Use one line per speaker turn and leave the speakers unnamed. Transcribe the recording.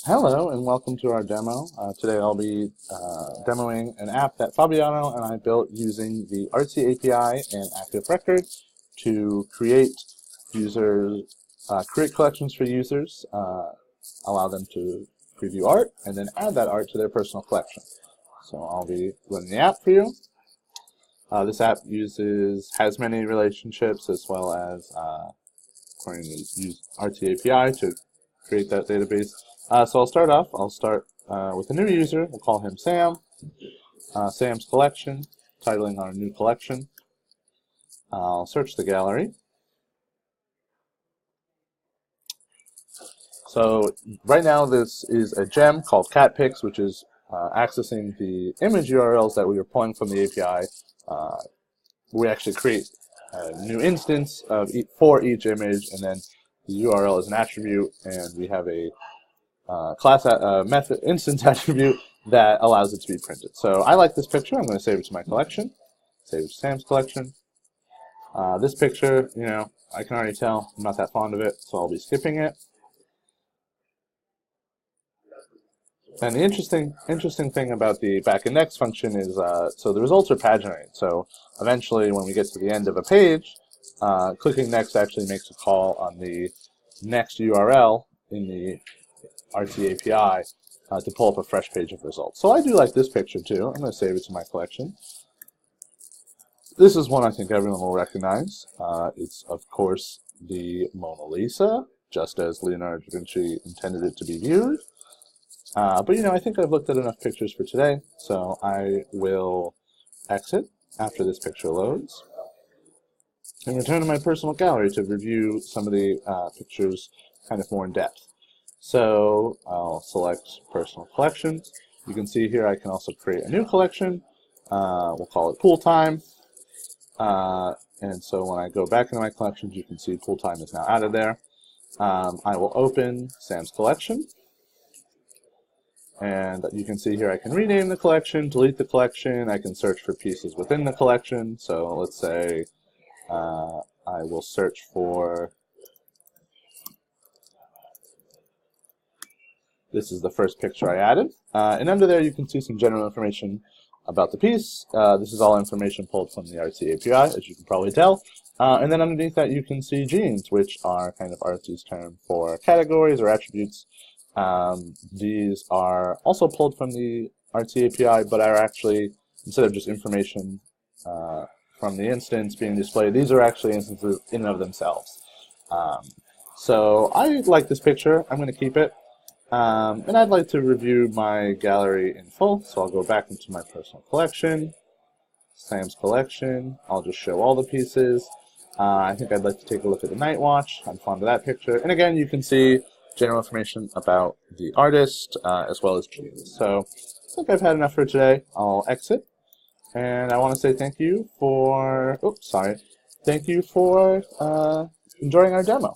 Hello and welcome to our demo. Today I'll be demoing an app that Fabiano and I built using the Artsy API and Active Record to create collections for users, allow them to preview art, and then add that art to their personal collection. So I'll be running the app for you. This app has many relationships as well as according to use Artsy API to create that database. So I'll start with a new user. We'll call him Sam. Sam's collection, titling our new collection. I'll search the gallery. So right now this is a gem called cat pics, which is accessing the image URLs that we were pulling from the API. We actually create a new instance for each image, and then the URL is an attribute, and we have a method instance attribute that allows it to be printed. So I like this picture. I'm going to save it to my collection. Save it to Sam's collection. This picture, I can already tell I'm not that fond of it, so I'll be skipping it. And the interesting thing about the back index function is, so the results are paginated. So eventually, when we get to the end of a page, clicking next actually makes a call on the next URL in the Artsy API to pull up a fresh page of results. So I do like this picture too. I'm going to save it to my collection. This is one I think everyone will recognize. It's, of course, the Mona Lisa, just as Leonardo da Vinci intended it to be viewed. But I think I've looked at enough pictures for today, so I will exit after this picture loads and return to my personal gallery to review some of the pictures kind of more in depth. So I'll select personal collections. You can see here I can also create a new collection. We'll call it pool time. And so when I go back into my collections, you can see pool time is now added there. I will open Sam's collection. And you can see here I can rename the collection, delete the collection. I can search for pieces within the collection. So let's say I will search for, this is the first picture I added. And under there you can see some general information about the piece. This is all information pulled from the Artsy API, as you can probably tell. And then underneath that you can see genes, which are kind of Artsy's term for categories or attributes. These are also pulled from the Artsy API, but are actually, instead of just information from the instance being displayed, these are actually instances in and of themselves. So I like this picture. I'm going to keep it. And I'd like to review my gallery in full, so I'll go back into my personal collection, Sam's collection. I'll just show all the pieces. I think I'd like to take a look at the Night Watch. I'm fond of that picture. And again, you can see general information about the artist, as well as genes. So I think I've had enough for today. I'll exit. And I want to say thank you for, enjoying our demo.